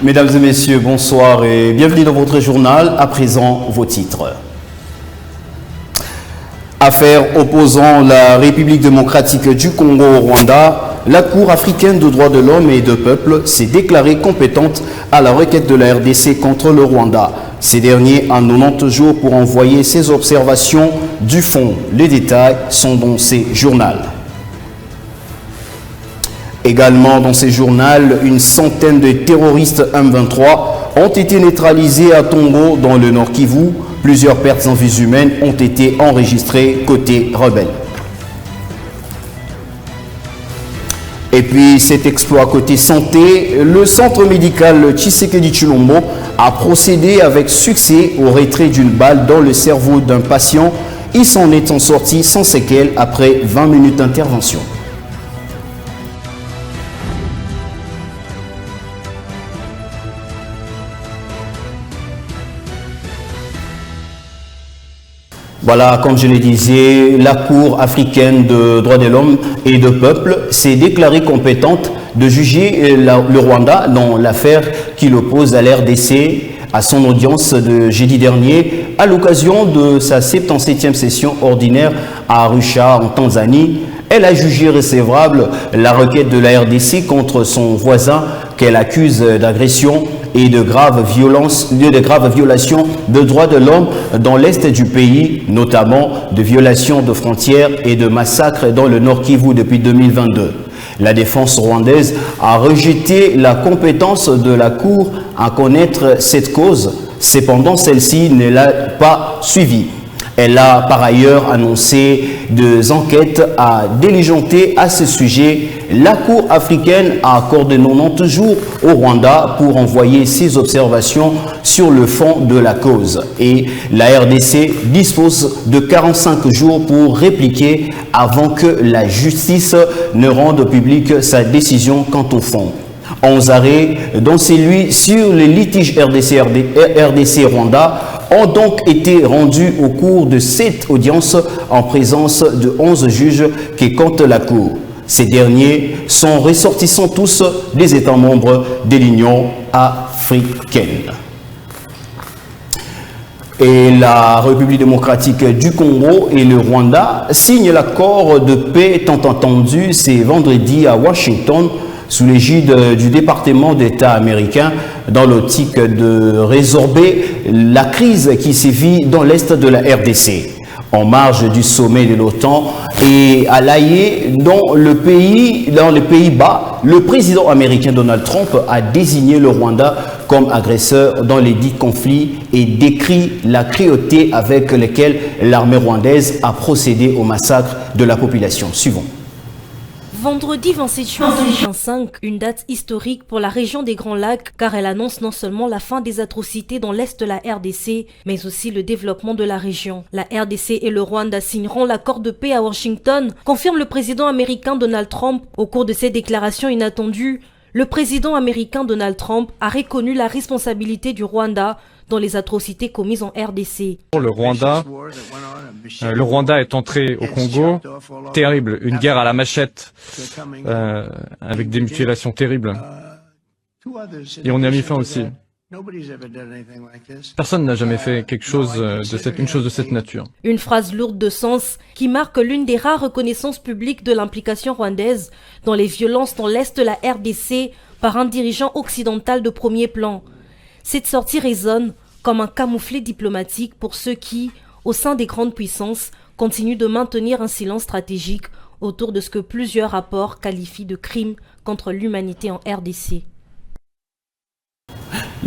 Mesdames et messieurs, bonsoir et bienvenue dans votre journal. À présent, vos titres. Affaire opposant la République démocratique du Congo au Rwanda, la Cour africaine de droits de l'homme et de peuple s'est déclarée compétente à la requête de la RDC contre le Rwanda. Ces derniers ont 90 jours pour envoyer ses observations du fond. Les détails sont dans ces journaux. Également dans ces journaux, une centaine de terroristes M23 ont été neutralisés à Tongo dans le Nord Kivu. Plusieurs pertes en vies humaines ont été enregistrées côté rebelle. Et puis cet exploit côté santé, le centre médical Tshisekedi Tshilombo a procédé avec succès au retrait d'une balle dans le cerveau d'un patient. Il s'en est sorti sans séquelles après 20 minutes d'intervention. Voilà, comme je le disais, la Cour africaine de droits de l'homme et de peuple s'est déclarée compétente de juger le Rwanda dans l'affaire qui l'oppose à l'RDC à son audience de jeudi dernier à l'occasion de sa 77e session ordinaire à Arusha en Tanzanie. Elle a jugé recevable la requête de la RDC contre son voisin qu'elle accuse d'agression et de graves violations de droits de l'homme dans l'est du pays, notamment de violations de frontières et de massacres dans le Nord Kivu depuis 2022. La défense rwandaise a rejeté la compétence de la Cour à connaître cette cause. Cependant, celle-ci ne l'a pas suivie. Elle a par ailleurs annoncé des enquêtes à diligenter à ce sujet. La Cour africaine a accordé 90 jours au Rwanda pour envoyer ses observations sur le fond de la cause. Et la RDC dispose de 45 jours pour répliquer avant que la justice ne rende publique sa décision quant au fond. 11 arrêts, dont celui sur les litiges RDC-Rwanda, ont donc été rendus au cours de cette audience en présence de 11 juges qui comptent la Cour. Ces derniers sont ressortissants tous des États membres de l'Union africaine. Et la République démocratique du Congo et le Rwanda signent l'accord de paix tant attendu ce vendredi à Washington sous l'égide du département d'État américain dans l'optique de résorber la crise qui sévit dans l'est de la RDC. En marge du sommet de l'OTAN et à l'Aïe, dans les Pays-Bas, le président américain Donald Trump a désigné le Rwanda comme agresseur dans les dits conflits et décrit la cruauté avec laquelle l'armée rwandaise a procédé au massacre de la population. Suivons. Vendredi 27 juin 2025, une date historique pour la région des Grands Lacs car elle annonce non seulement la fin des atrocités dans l'est de la RDC, mais aussi le développement de la région. La RDC et le Rwanda signeront l'accord de paix à Washington, confirme le président américain Donald Trump. Au cours de ces déclarations inattendues, le président américain Donald Trump a reconnu la responsabilité du Rwanda dans les atrocités commises en RDC. Le Rwanda est entré au Congo, terrible, une guerre à la machette, avec des mutilations terribles. Et on y a mis fin aussi. Personne n'a jamais fait une chose de cette nature. Une phrase lourde de sens qui marque l'une des rares reconnaissances publiques de l'implication rwandaise dans les violences dans l'est de la RDC par un dirigeant occidental de premier plan. Cette sortie résonne comme un camouflet diplomatique pour ceux qui, au sein des grandes puissances, continuent de maintenir un silence stratégique autour de ce que plusieurs rapports qualifient de crimes contre l'humanité en RDC.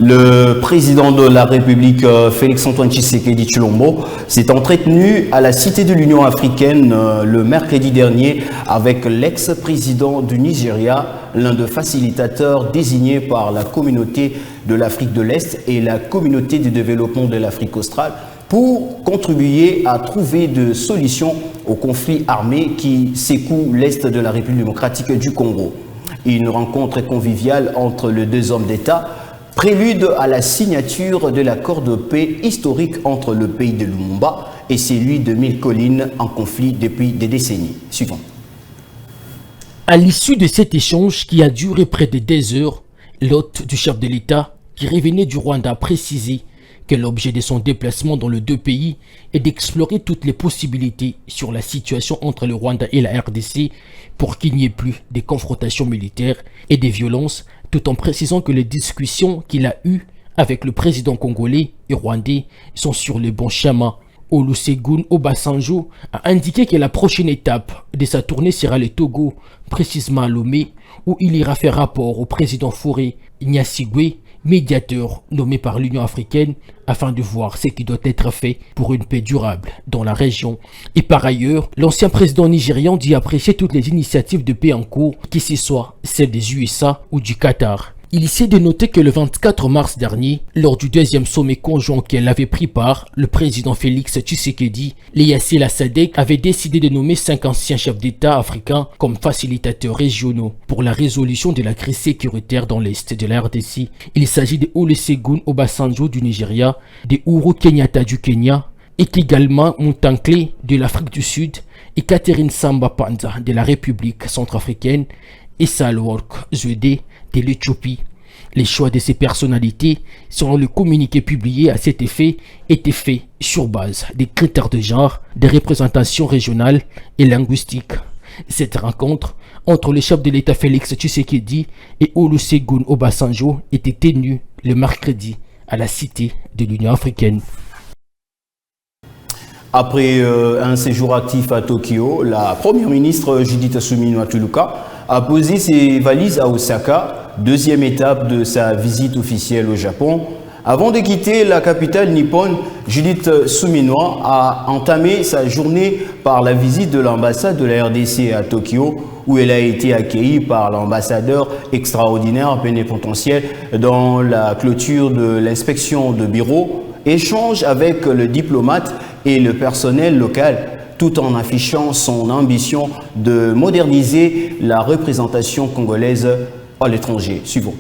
Le président de la République, Félix-Antoine Tshisekedi Tshilombo, s'est entretenu à la Cité de l'Union africaine le mercredi dernier avec l'ex-président du Nigeria, l'un des facilitateurs désignés par la communauté de l'Afrique de l'Est et la communauté de développement de l'Afrique australe pour contribuer à trouver des solutions aux conflits armés qui secouent l'Est de la République démocratique du Congo. Une rencontre conviviale entre les deux hommes d'État, prélude à la signature de l'accord de paix historique entre le pays de Lumumba et celui de Mille Collines en conflit depuis des décennies. Suivons. À l'issue de cet échange qui a duré près de 2 heures, L'hôte du chef de l'État, qui revenait du Rwanda, a précisé que l'objet de son déplacement dans les deux pays est d'explorer toutes les possibilités sur la situation entre le Rwanda et la RDC pour qu'il n'y ait plus de confrontations militaires et des violences, tout en précisant que les discussions qu'il a eues avec le président congolais et rwandais sont sur le bon chemin. Olusegun Obasanjo a indiqué que la prochaine étape de sa tournée sera le Togo, précisément à Lomé, où il ira faire rapport au président Faure Gnassingbe, médiateur nommé par l'Union africaine, afin de voir ce qui doit être fait pour une paix durable dans la région. Et par ailleurs, l'ancien président nigérian dit apprécier toutes les initiatives de paix en cours, que ce soit celles des USA ou du Qatar. Il essaie de noter que le 24 mars dernier, lors du deuxième sommet conjoint auquel avait pris part le président Félix Tshisekedi, l'EAC et la SADC avaient décidé de nommer 5 anciens chefs d'État africains comme facilitateurs régionaux pour la résolution de la crise sécuritaire dans l'est de la RDC. Il s'agit de Olusegun Obasanjo du Nigeria, de Uhuru Kenyatta du Kenya, et également Montankle de l'Afrique du Sud et Catherine Samba Panza de la République centrafricaine et Sahle-Work Zewde de l'Éthiopie. Les choix de ces personnalités, selon le communiqué publié à cet effet, étaient faits sur base des critères de genre, des représentations régionales et linguistiques. Cette rencontre entre le chef de l'État Félix Tshisekedi et Olusegun Obasanjo était tenue le mercredi à la Cité de l'Union africaine. Après un séjour actif à Tokyo, la première ministre Judith Suminwa Tuluka a posé ses valises à Osaka, deuxième étape de sa visite officielle au Japon. Avant de quitter la capitale nippone, Judith Suminwa a entamé sa journée par la visite de l'ambassade de la RDC à Tokyo, où elle a été accueillie par l'ambassadeur extraordinaire plénipotentiaire dans la clôture de l'inspection de bureau, échange avec le diplomate et le personnel local, tout en affichant son ambition de moderniser la représentation congolaise à l'étranger. Suivons.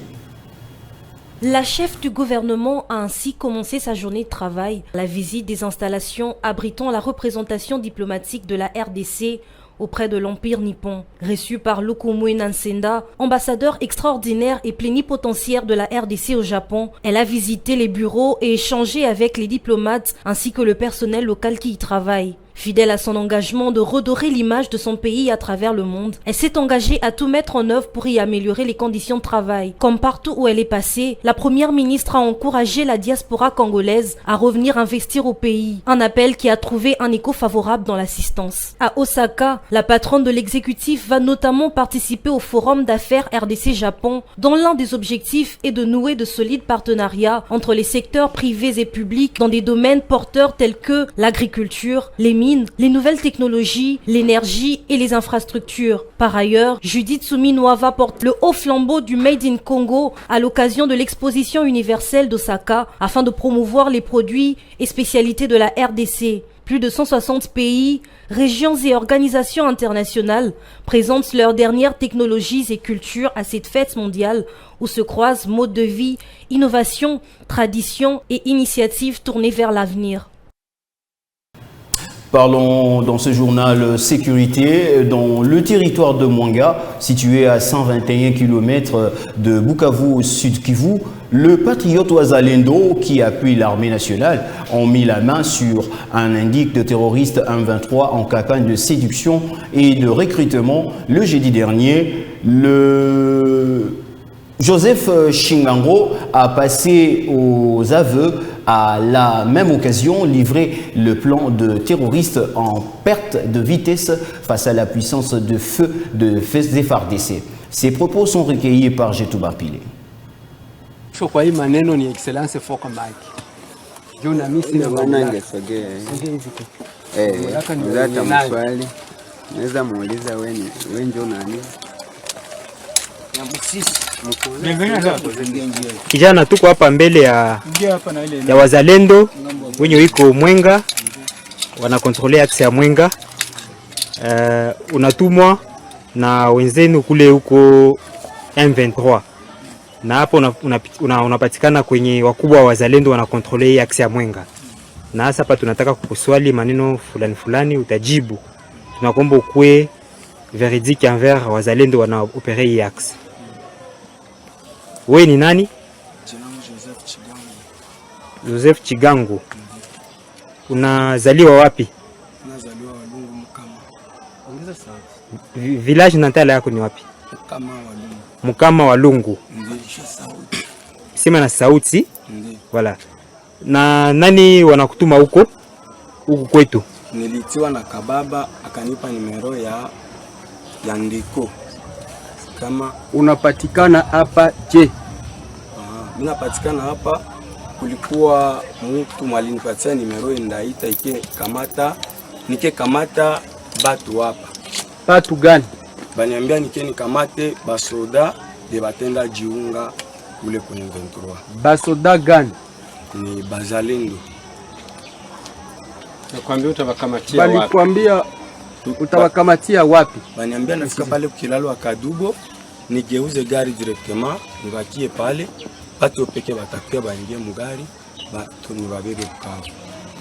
La chef du gouvernement a ainsi commencé sa journée de travail, la visite des installations abritant la représentation diplomatique de la RDC auprès de l'Empire nippon. Reçue par Lokomue Nansenda, ambassadeur extraordinaire et plénipotentiaire de la RDC au Japon, elle a visité les bureaux et échangé avec les diplomates ainsi que le personnel local qui y travaille. Fidèle à son engagement de redorer l'image de son pays à travers le monde, elle s'est engagée à tout mettre en œuvre pour y améliorer les conditions de travail. Comme partout où elle est passée, la première ministre a encouragé la diaspora congolaise à revenir investir au pays. Un appel qui a trouvé un écho favorable dans l'assistance. À Osaka, la patronne de l'exécutif va notamment participer au forum d'affaires RDC-Japon, dont l'un des objectifs est de nouer de solides partenariats entre les secteurs privés et publics dans des domaines porteurs tels que l'agriculture, les mines, les nouvelles technologies, l'énergie et les infrastructures. Par ailleurs, Judith Suminwa va porter le haut flambeau du Made in Congo à l'occasion de l'exposition universelle d'Osaka afin de promouvoir les produits et spécialités de la RDC. Plus de 160 pays, régions et organisations internationales présentent leurs dernières technologies et cultures à cette fête mondiale où se croisent modes de vie, innovation, tradition et initiatives tournées vers l'avenir. Parlons dans ce journal sécurité, dans le territoire de Mwanga, situé à 121 km de Bukavu au sud Kivu, le patriote Wazalendo qui appuie l'armée nationale ont mis la main sur un indique de terroriste M23 en campagne de séduction et de recrutement. Le jeudi dernier, le Joseph Shingango a passé aux aveux à la même occasion livré le plan de terroristes en perte de vitesse face à la puissance de feu de FARDC. Ces propos sont recueillis par Jetouba Pile. Kijana tuko hapa mbele ya wazalendo wenye wiko Mwenga, wanakontrolea aksi ya Mwenga. Unatumwa na wenzenu kule huko M23, na hapo unapatikana kwenye wakubwa wa wazalendo wanakontrolea aksi ya Mwenga. Na hasa hapa tunataka kukuswali maneno fulani fulani, utajibu. Tunakomba ukue véridique envers wazalendo wana opérer axe. Wewe ni nani? Joseph Chigangu. Unazaliwa wapi? Nazaliwa Walungu Mkama. Ongeza sauti. Village natala yako ni wapi? Mkama Walungu. Mkama Walungu. Ndiyo sauti. Sema na sauti. Ndiyo. Wala. Na nani wanakutuma huko kwetu? Nilitiwa na kababa akanipa nimero ya ndiko. Kama unapatikana hapa je? Mimi napatikana hapa. Kulikuwa mtu malinipatia nimero ndaita nike kamata batu hapa. Batu gani? Baniambia nikamate basoda de batenda jiunga kule kwenye 23. Basoda gani? Ni bazalendo. Nakwambia utabakamatia wapi? Balikwambia utabakamatia wapi? Baniambia nafika pale kukilalo Kadubo, nigeuze gari directement, nibakie pale, batu peke batakia baingie mugari, batu nibabebe Bukavu.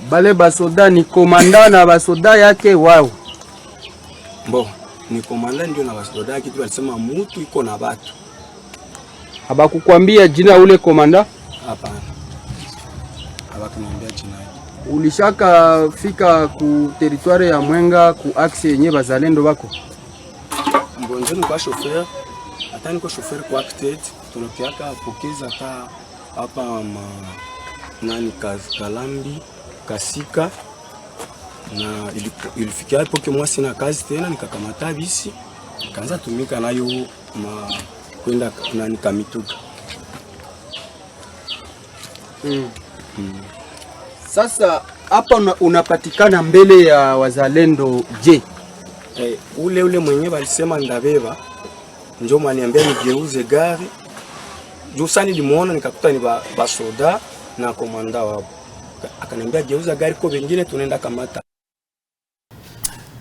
Bale basoda ni komanda na basoda yake wao. Mbo, ni komanda ndio na basoda yake tu walisema mutu iko na batu. Habakukwambia jina ule komanda? Hapana. Habakuniambia jina. Ulishaka fika ku territoire ya Mwenga ku axe yenye bazalendo bako? Mbonje niko chauffeur. Hata niko chauffeur kwa acted, tunakiaka pokeza hata hapa nani Kalambi, Kasika na ilifikia hapo kwa mwasi na kazi tena nikakamata bisi. Kaanza tumika nayo kwenda nani Kamituga. Sasa hapa unapatikana mbele ya wazalendo je? Ule mwenye walisema ndabeba ndio mwaniambia nigeuze gari. Jusani limuona nikakuta ni basoda na komanda wao. Akaniambia geuza gari kwa wengine tunaenda kamata.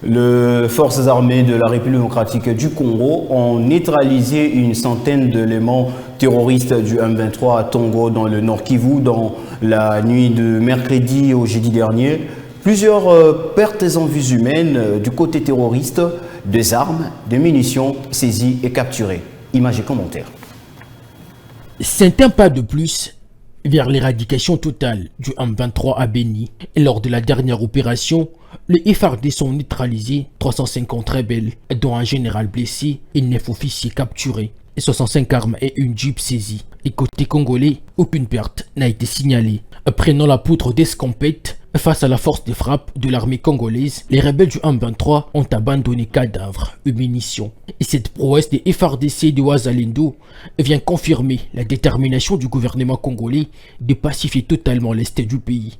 Les forces armées de la République démocratique du Congo ont neutralisé une centaine d'éléments terroristes du M23 à Tongo dans le Nord Kivu dans la nuit de mercredi au jeudi dernier. Plusieurs pertes en vies humaines du côté terroriste, des armes, des munitions saisies et capturées. Images et commentaires. C'est un pas de plus vers l'éradication totale du M23 à Beni. Et lors de la dernière opération, les FARDC ont neutralisé 350 rebelles, dont un général blessé et 9 officiers capturés, et 65 armes et une jeep saisie. Et côté congolais, aucune perte n'a été signalée. Prenant la poutre d'escampette face à la force de frappe de l'armée congolaise, les rebelles du M23 ont abandonné cadavres et munitions. Et cette prouesse des FARDC de Wazalendo vient confirmer la détermination du gouvernement congolais de pacifier totalement l'est du pays.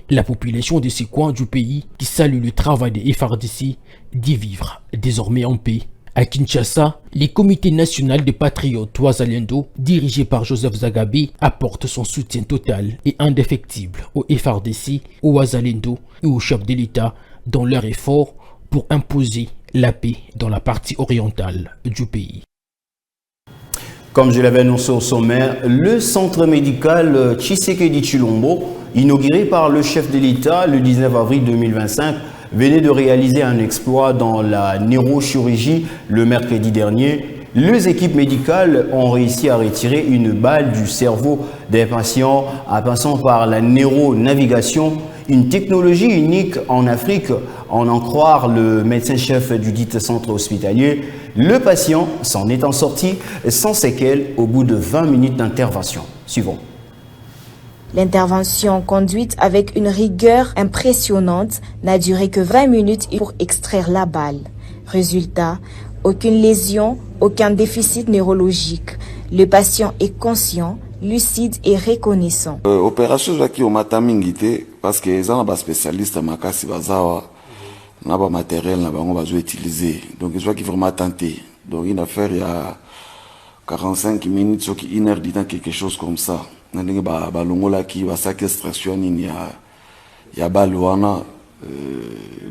La population de ces coins du pays qui salue le travail des FARDC dit vivre désormais en paix. À Kinshasa, les comités nationaux des patriotes Wazalendo, dirigés par Joseph Zagabé, apportent son soutien total et indéfectible aux FARDC, aux Wazalendo et aux chefs de l'État dans leur effort pour imposer la paix dans la partie orientale du pays. Comme je l'avais annoncé au sommaire, le centre médical Tshisekedi Tshilombo, inauguré par le chef de l'État le 19 avril 2025, venait de réaliser un exploit dans la neurochirurgie le mercredi dernier. Les équipes médicales ont réussi à retirer une balle du cerveau des patients en passant par la neuronavigation, une technologie unique en Afrique, en croire le médecin-chef du dit centre hospitalier. Le patient s'en est sorti sans séquelles au bout de 20 minutes d'intervention. Suivons. L'intervention, conduite avec une rigueur impressionnante, n'a duré que 20 minutes pour extraire la balle. Résultat, aucune lésion, aucun déficit neurologique. Le patient est conscient, lucide et reconnaissant. Opération qui au matamingité parce que les gens spécialistes makasi bazawa na ba matériel na bango bazo utiliser. Donc ils qui vraiment tenté. Donc une affaire il y a 45 minutes sur qui 1 heure du temps quelque chose comme ça. Ndenge ba longola ki ba sac extraction ni ya balwana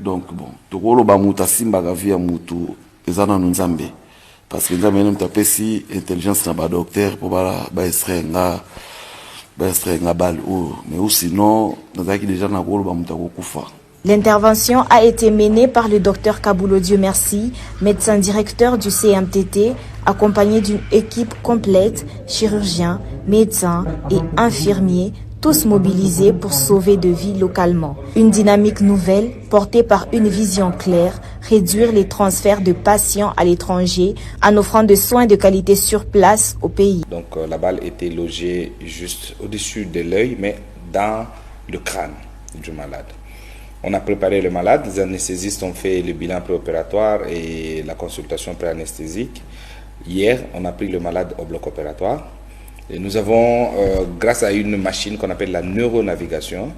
donc bon tokolo ba muta simba ga via mutu ezana nzambe parce que nzambe même tapesi intelligence na ba docteur pour ba extraire nga balle ou mais ou sinon nazaki déjà na kolo ba muta ko kufa. L'intervention a été menée par le docteur Kabulo Dieu Merci, médecin directeur du CMTT, accompagné d'une équipe complète, chirurgiens, médecins et infirmiers, tous mobilisés pour sauver de vies localement. Une dynamique nouvelle portée par une vision claire, réduire les transferts de patients à l'étranger en offrant des soins de qualité sur place au pays. Donc la balle était logée juste au-dessus de l'œil, mais dans le crâne du malade. On a préparé le malade, les anesthésistes ont fait le bilan préopératoire et la consultation pré-anesthésique. Hier, on a pris le malade au bloc opératoire. Et nous avons, grâce à une machine qu'on appelle la neuronavigation,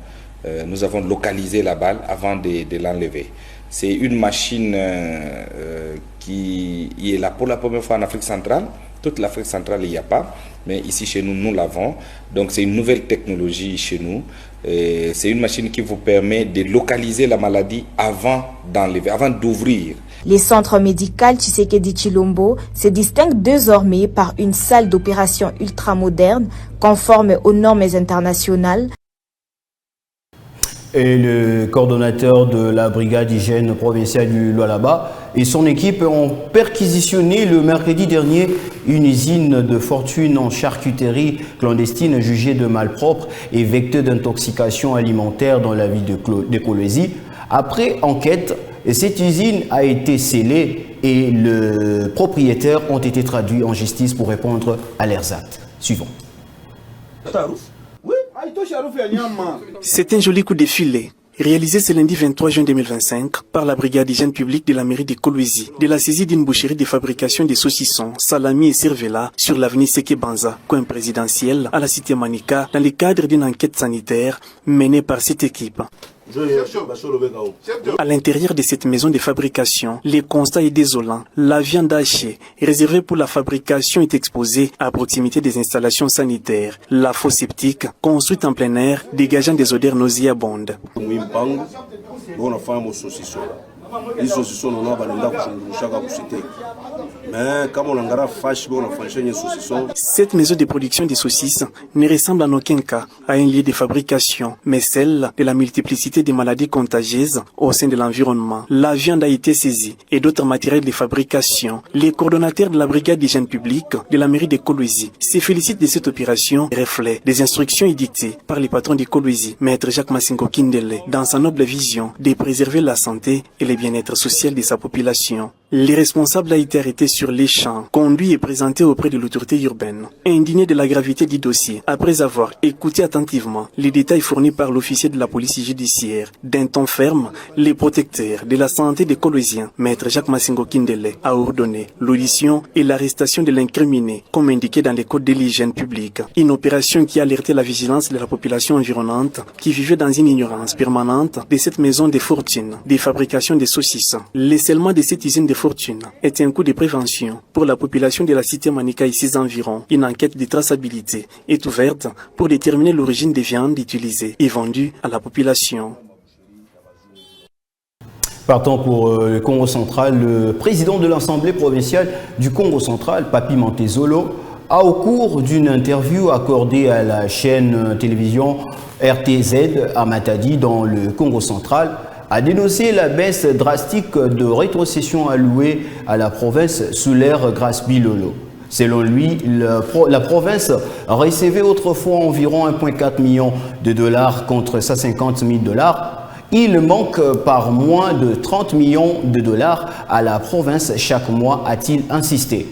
nous avons localisé la balle avant de l'enlever. C'est une machine qui est là pour la première fois en Afrique centrale. Toute l'Afrique centrale, il n'y a pas. Mais ici, chez nous, nous l'avons. Donc, c'est une nouvelle technologie chez nous. C'est une machine qui vous permet de localiser la maladie avant d'enlever, avant d'ouvrir. Les centres médicaux Tshisekedi Tshilombo se distinguent désormais par une salle d'opération ultramoderne, conforme aux normes internationales. Et le coordonnateur de la brigade d'hygiène provinciale du Lualaba et son équipe ont perquisitionné le mercredi dernier une usine de fortune en charcuterie clandestine jugée de malpropre et vecteur d'intoxication alimentaire dans la ville de Kolwezi. Après enquête, cette usine a été scellée et le propriétaire ont été traduits en justice pour répondre à leurs actes. Suivons. C'est un joli coup de filet, réalisé ce lundi 23 juin 2025 par la brigade d'hygiène publique de la mairie de Kolwezi, de la saisie d'une boucherie de fabrication de saucissons, salami et cervella sur l'avenue Sekebanza, coin présidentiel à la cité Manika, dans le cadre d'une enquête sanitaire menée par cette équipe. À l'intérieur de cette maison de fabrication, le constat est désolant. La viande hachée, réservée pour la fabrication, est exposée à proximité des installations sanitaires. La fosse septique, construite en plein air, dégageant des odeurs nauséabondes. Cette maison de production de saucisses ne ressemble en aucun cas à un lieu de fabrication, mais celle de la multiplicité des maladies contagieuses au sein de l'environnement. La viande a été saisie et d'autres matériels de fabrication. Les coordonnateurs de la brigade d'hygiène publique de la mairie de Kolwezi se félicitent de cette opération, reflet des instructions édictées par le patron de Kolwezi, maître Jacques Massingo Kindele, dans sa noble vision de préserver la santé et le bien-être social de sa population. Les responsables a été arrêtés sur les champs, conduits et présentés auprès de l'autorité urbaine. Indigné de la gravité du dossier, après avoir écouté attentivement les détails fournis par l'officier de la police judiciaire, d'un ton ferme, les protecteurs de la santé des Kolweziens, maître Jacques Massingo Kindele, a ordonné l'audition et l'arrestation de l'incriminé, comme indiqué dans les codes de l'hygiène publique. Une opération qui a alerté la vigilance de la population environnante, qui vivait dans une ignorance permanente de cette maison de fortune, des fabrications de saucisses. Le scellement de cette usine de fortune est un coup de prévention pour la population de la cité Manika et ses environs. Une enquête de traçabilité est ouverte pour déterminer l'origine des viandes utilisées et vendues à la population. Partons pour le Congo central, le président de l'Assemblée provinciale du Congo central, Papi Montezolo, a au cours d'une interview accordée à la chaîne télévision RTZ à Matadi dans le Congo central, a dénoncé la baisse drastique de rétrocession allouée à la province sous l'ère Grace Bilolo. Selon lui, la province recevait autrefois environ 1,4 million de dollars contre 150 000 dollars. Il manque par moins de 30 millions de dollars à la province chaque mois, a-t-il insisté.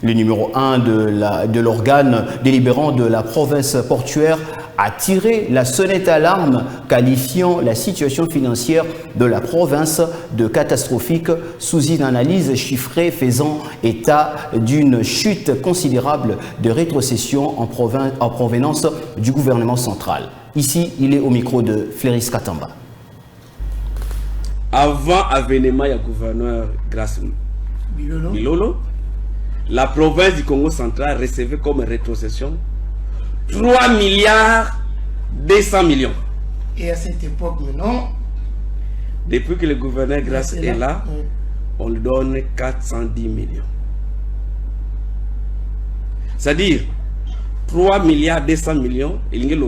Le numéro 1 de l'organe délibérant de la province portuaire a tiré la sonnette alarme, qualifiant la situation financière de la province de catastrophique sous une analyse chiffrée faisant état d'une chute considérable de rétrocession en provenance du gouvernement central. Ici, il est au micro de Fléris Katamba. Avant l'avènement du gouverneur Grace Bilolo, la province du Congo central recevait comme rétrocession 3 milliards 200 millions. Et à cette époque maintenant, depuis que le gouverneur Grace est là, on lui donne 410 millions. C'est-à-dire 3 milliards 200 millions, il y a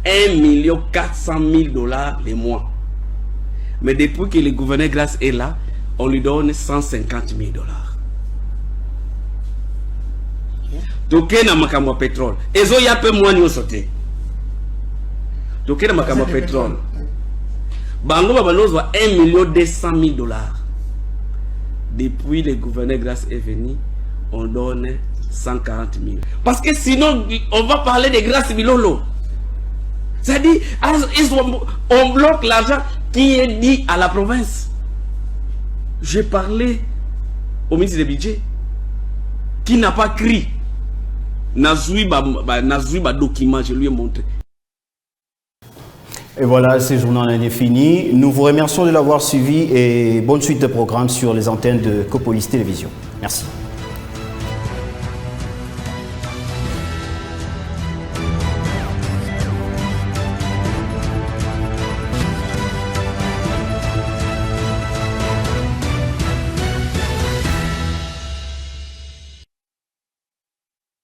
1 million 400 000 dollars les mois. Mais depuis que le gouverneur Grace est là, on lui donne 150 000 dollars. toke na makambo pétrole ezo ya pe mwani osote toke na makambo pétrole bango babalozwa 1,200,000 $. Depuis le gouverneur Grasse est venu, on donne 140 000. Parce que sinon, on va parler de Grasse Bilolo. C'est-à-dire, on bloque l'argent qui est dit à la province. J'ai parlé au ministre du Budget qui n'a pas crié. Nazoui document, je lui ai montré. Et voilà, ce journal est fini. Nous vous remercions de l'avoir suivi et bonne suite de programme sur les antennes de Copolis Télévision. Merci.